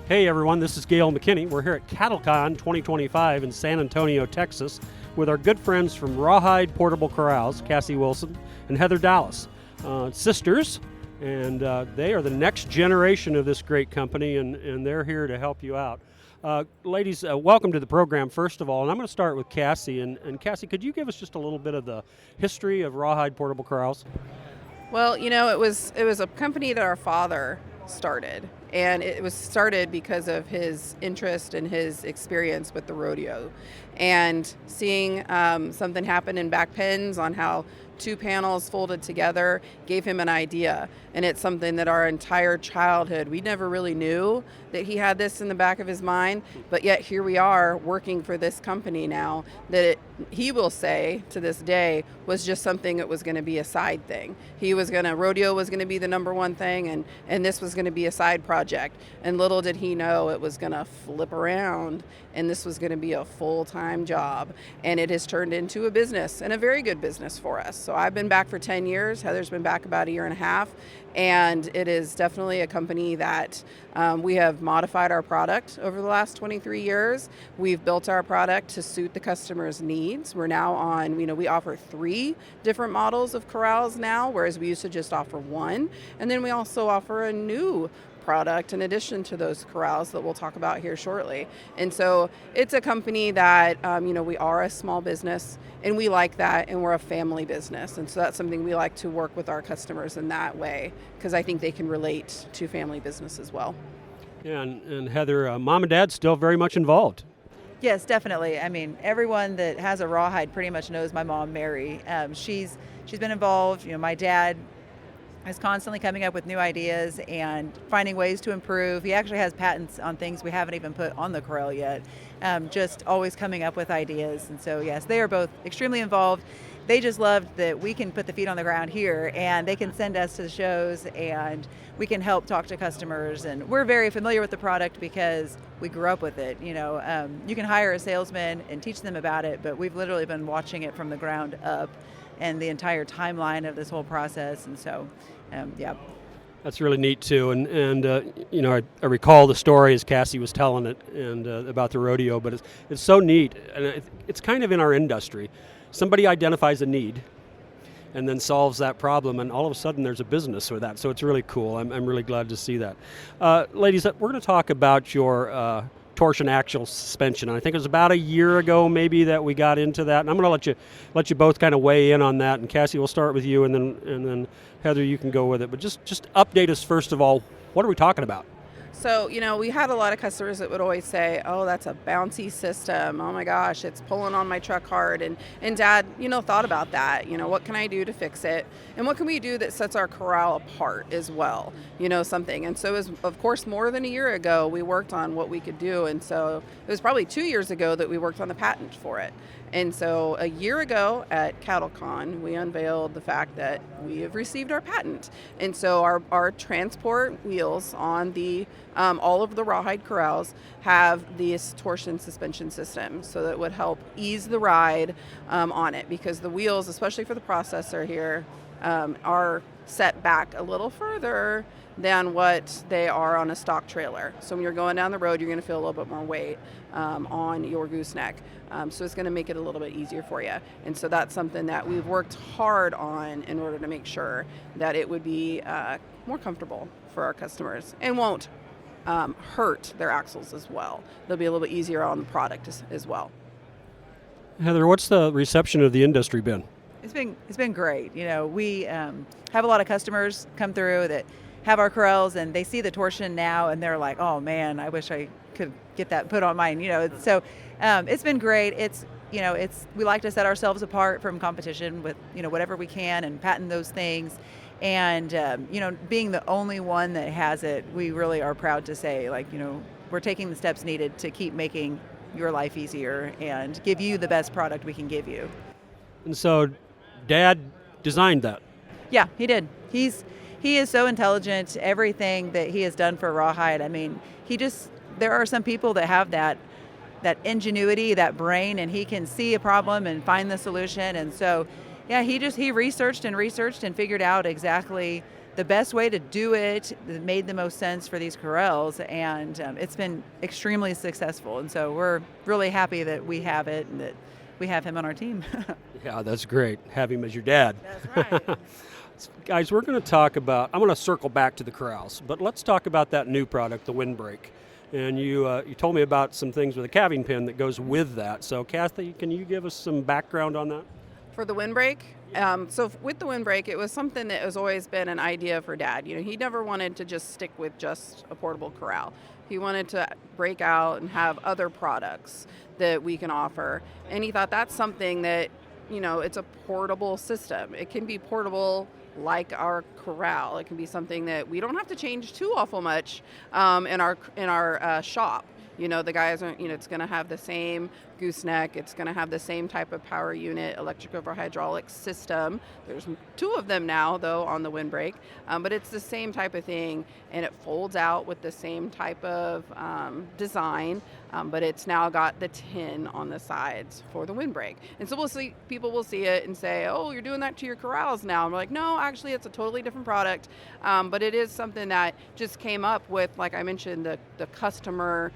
Hey everyone, this is Gale McKinney. We're here at CattleCon 2025 in San Antonio, Texas, with our good friends from Rawhide Portable Corrals, Cassy Wilson and Heather Dallas, sisters, and they are the next generation of this great company, and they're here to help you out. Ladies, welcome to the program, first of all, and I'm going to start with Cassy. And Cassy, could you give us just a little bit of the history of Rawhide Portable Corrals? Well, it was a company that our father started, and it was started because of his interest and his experience with the rodeo, and seeing something happen in back pens on how two panels folded together gave him an idea. And it's something that our entire childhood, we never really knew that he had this in the back of his mind, but yet here we are working for this company now that he will say to this day was just something that was going to be a side thing. Rodeo was going to be the number one thing, and this was going to be a side project. And little did he know it was going to flip around, and this was going to be a full-time job. And it has turned into a business, and a very good business for us. So I've been back for 10 years. Heather's been back about a year and a half. And it is definitely a company that we have modified our product over the last 23 years. We've built our product to suit the customer's needs. We're now on, we offer 3 different models of corrals now, whereas we used to just offer 1. And then we also offer a new product in addition to those corrals that we'll talk about here shortly. And so it's a company that, we are a small business, and we like that, and we're a family business. And so that's something we like to work with our customers in that way, because I think they can relate to family business as well. Yeah, and Heather, mom and dad still very much involved. Yes, definitely. I mean, everyone that has a Rawhide pretty much knows my mom, Mary. She's been involved. My dad is constantly coming up with new ideas and finding ways to improve. He actually has patents on things we haven't even put on the corral yet, just always coming up with ideas. And so, yes, they are both extremely involved. They just loved that we can put the feet on the ground here, and they can send us to the shows, and we can help talk to customers. And we're very familiar with the product because we grew up with it. You can hire a salesman and teach them about it, but we've literally been watching it from the ground up and the entire timeline of this whole process. And so, yeah. That's really neat too, and I recall the story as Cassy was telling it, and about the rodeo. But it's so neat, and it's kind of in our industry. Somebody identifies a need, and then solves that problem, and all of a sudden there's a business with that. So it's really cool. I'm really glad to see that. Ladies, we're going to talk about your torsion axial suspension. And I think it was about a year ago maybe that we got into that. And I'm going to let you both kind of weigh in on that. And Cassy, we'll start with you, and then Heather, you can go with it. But just update us first of all. What are we talking about? So, we had a lot of customers that would always say, oh, that's a bouncy system. Oh my gosh, it's pulling on my truck hard. And Dad, thought about that. What can I do to fix it? And what can we do that sets our corral apart as well? Something. And so it was, of course, more than a year ago, we worked on what we could do. And so it was probably 2 years ago that we worked on the patent for it. And so a year ago at CattleCon, we unveiled the fact that we have received our patent. And so our transport wheels on the all of the Rawhide corrals have this torsion suspension system, so that would help ease the ride on it, because the wheels, especially for the processor here, are set back a little further than what they are on a stock trailer. So when you're going down the road, you're going to feel a little bit more weight on your gooseneck. So it's going to make it a little bit easier for you. And so that's something that we've worked hard on in order to make sure that it would be more comfortable for our customers and won't hurt their axles as well. They'll be a little bit easier on the product as well. Heather, what's the reception of the industry been? It's been great. We have a lot of customers come through that have our corrals, and they see the torsion now, and they're like, oh man, I wish I could get that put on mine. So it's been great. We like to set ourselves apart from competition with whatever we can and patent those things. And being the only one that has it, we really are proud to say, we're taking the steps needed to keep making your life easier and give you the best product we can give you. And so Dad designed that. Yeah, he did. He is so intelligent. Everything that he has done for Rawhide, there are some people that have that ingenuity, that brain, and he can see a problem and find the solution. And so, yeah, he researched and figured out exactly the best way to do it that made the most sense for these corrals, and it's been extremely successful. And so we're really happy that we have it and that we have him on our team. Yeah, that's great. Have him as your dad. That's right. Guys, we're going to talk about, I'm going to circle back to the corrals, but let's talk about that new product, the Windbreak. And you told me about some things with a calving pin that goes with that. So Kathy, can you give us some background on that? For the Windbreak, so with the Windbreak, it was something that has always been an idea for Dad. You know, he never wanted to just stick with just a portable corral. He wanted to break out and have other products that we can offer. And he thought that's something that, you know, it's a portable system. It can be portable like our corral. It can be something that we don't have to change too awful much in our shop. You know, the guys are, you know, it's going to have the same gooseneck. It's going to have the same type of power unit, electric over hydraulic system. There's 2 of them now, though, on the Windbreak. But it's the same type of thing, and it folds out with the same type of design. But it's now got the tin on the sides for the Windbreak. And so people will see it and say, oh, you're doing that to your corrals now. And we're like, no, actually, it's a totally different product. But it is something that just came up with, like I mentioned, the customer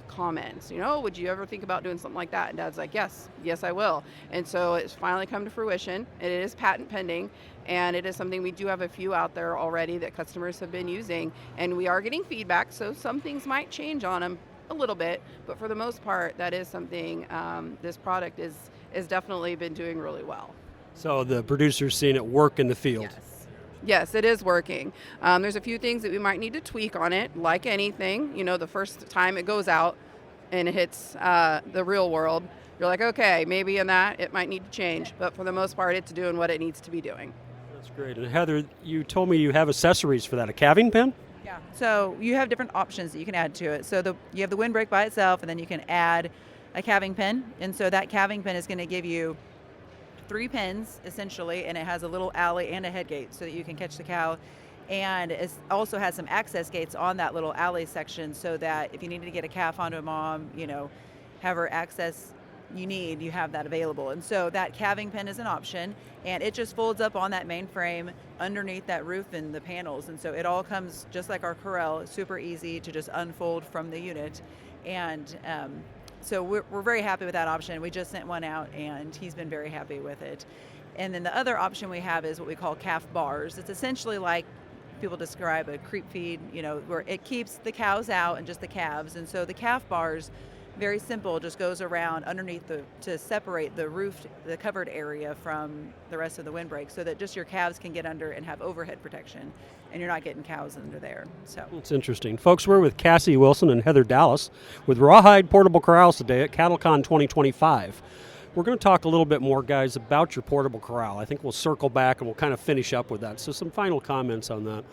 comments. You know, would you ever think about doing something like that? And Dad's like, yes, I will. And so it's finally come to fruition. It is patent pending, and it is something we do have a few out there already that customers have been using, and we are getting feedback, so some things might change on them a little bit, but for the most part, that is something, this product is definitely been doing really well. So the producer's seen it work in the field. Yes, it is working. There's a few things that we might need to tweak on it, like anything. You know, the first time it goes out and it hits the real world, you're like, okay, maybe in that it might need to change. But for the most part, it's doing what it needs to be doing. That's great. And Heather, you told me you have accessories for that, a calving pin? Yeah. So you have different options that you can add to it. So you have the Windbreak by itself, and then you can add a calving pin. And so that calving pin is going to give you 3 pins essentially, and it has a little alley and a head gate so that you can catch the cow. And it also has some access gates on that little alley section so that if you needed to get a calf onto a mom, you know, have her access you have that available. And so that calving pin is an option, and it just folds up on that main frame underneath that roof and the panels. And so it all comes just like our corral. It's super easy to just unfold from the unit. And so we're very happy with that option. We just sent one out, and he's been very happy with it. And then the other option we have is what we call calf bars. It's essentially like people describe a creep feed, you know, where it keeps the cows out and just the calves. And so the calf bars, very simple, just goes around underneath to separate the roof, the covered area from the rest of the Windbreak, so that just your calves can get under and have overhead protection, and you're not getting cows under there. So it's interesting. Folks, we're with Cassie Wilson and Heather Dallas with Rawhide Portable Corrals today at CattleCon 2025. We're going to talk a little bit more, guys, about your portable corral. I think we'll circle back and we'll kind of finish up with that. So some final comments on that.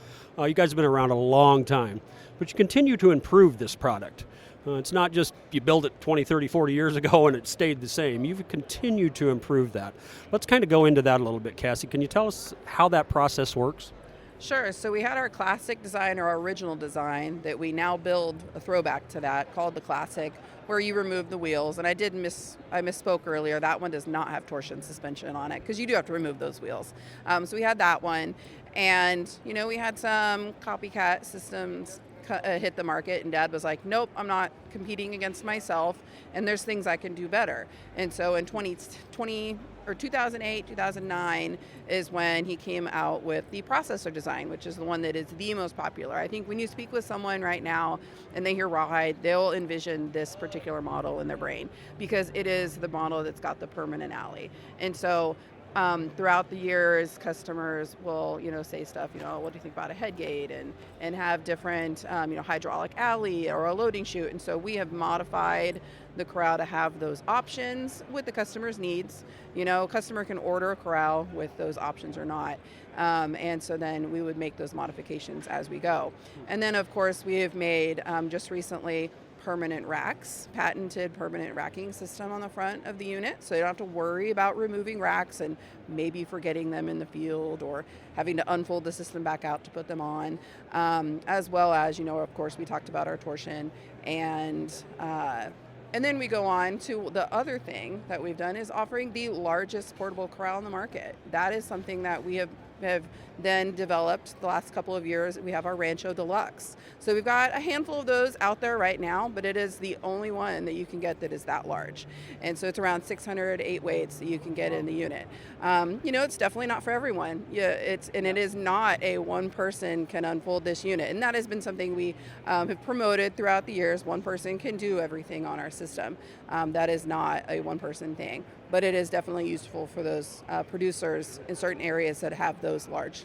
You guys have been around a long time, but you continue to improve this product. It's not just you built it 20, 30, 40 years ago and it stayed the same. You've continued to improve that. Let's kind of go into that a little bit, Cassie. Can you tell us how that process works? Sure. So we had our classic design, or our original design, that we now build a throwback to that called the Classic, where you remove the wheels. And I misspoke earlier. That one does not have torsion suspension on it, because you do have to remove those wheels. So we had that one. And, you know, we had some copycat systems hit the market, and Dad was like, nope, I'm not competing against myself, and there's things I can do better. And so in 2008, 2009 is when he came out with the processor design, which is the one that is the most popular. I think when you speak with someone right now and they hear Rawhide, they'll envision this particular model in their brain, because it is the model that's got the permanent alley. And so throughout the years, customers will, you know, say stuff, you know, what do you think about a head gate, and have different, you know, hydraulic alley or a loading chute. And so we have modified the corral to have those options with the customer's needs. You know, customer can order a corral with those options or not. And so then we would make those modifications as we go. And then, of course, we have made just recently permanent racks, patented permanent racking system on the front of the unit, so you don't have to worry about removing racks and maybe forgetting them in the field or having to unfold the system back out to put them on, as well as, you know, of course, we talked about our torsion, and then we go on to the other thing that we've done is offering the largest portable corral in the market. That is something that we have have then developed the last couple of years. We have our Rancho Deluxe. So we've got a handful of those out there right now, but it is the only one that you can get that is that large. And so it's around 608 weights that you can get in the unit. It's definitely not for everyone. Yeah, it is not a one person can unfold this unit. And that has been something we have promoted throughout the years. One person can do everything on our system. That is not a one person thing, but it is definitely useful for those producers in certain areas that have those large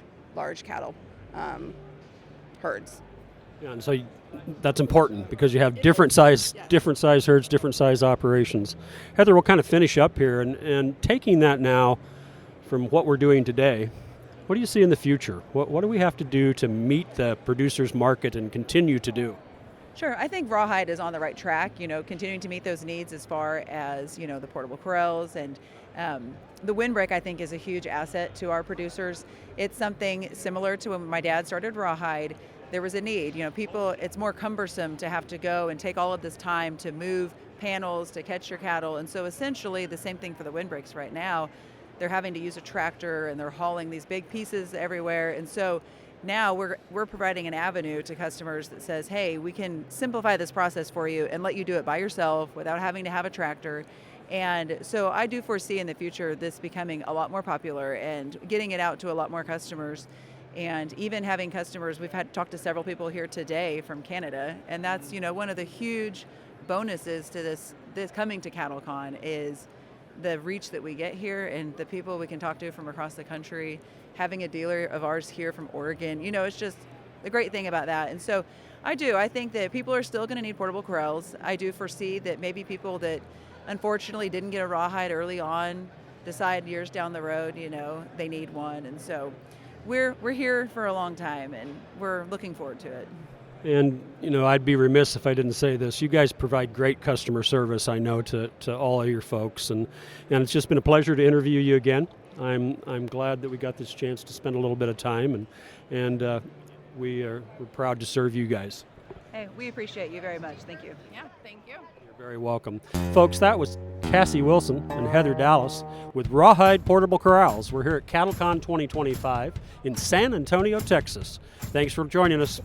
cattle herds. Yeah, and so that's important because you have different size herds, different size operations. Heather, we'll kind of finish up here and taking that now from what we're doing today, what do you see in the future? What do we have to do to meet the producers market and continue to do? Sure, I think Rawhide is on the right track, continuing to meet those needs as far as, the portable corrals, and the Windbreak, I think, is a huge asset to our producers. It's something similar to when my dad started Rawhide. There was a need, it's more cumbersome to have to go and take all of this time to move panels, to catch your cattle, and so essentially the same thing for the Windbreaks right now. They're having to use a tractor and they're hauling these big pieces everywhere, and so now we're providing an avenue to customers that says, hey, we can simplify this process for you and let you do it by yourself without having to have a tractor. And so I do foresee in the future this becoming a lot more popular and getting it out to a lot more customers, and even having customers. We've had talked to several people here today from Canada, and that's one of the huge bonuses to this coming to CattleCon is the reach that we get here and the people we can talk to from across the country. Having a dealer of ours here from Oregon, it's just the great thing about that. And so I think that people are still going to need portable corrals. I do foresee that maybe people that unfortunately didn't get a Rawhide early on decide years down the road, they need one. And so we're here for a long time and we're looking forward to it. And, I'd be remiss if I didn't say this. You guys provide great customer service, I know, to all of your folks. And it's just been a pleasure to interview you again. I'm glad that we got this chance to spend a little bit of time, and we're proud to serve you guys. Hey, we appreciate you very much. Thank you. Yeah, thank you. You're very welcome. Folks, that was Cassy Wilson and Heather Dallas with Rawhide Portable Corrals. We're here at CattleCon 2025 in San Antonio, Texas. Thanks for joining us.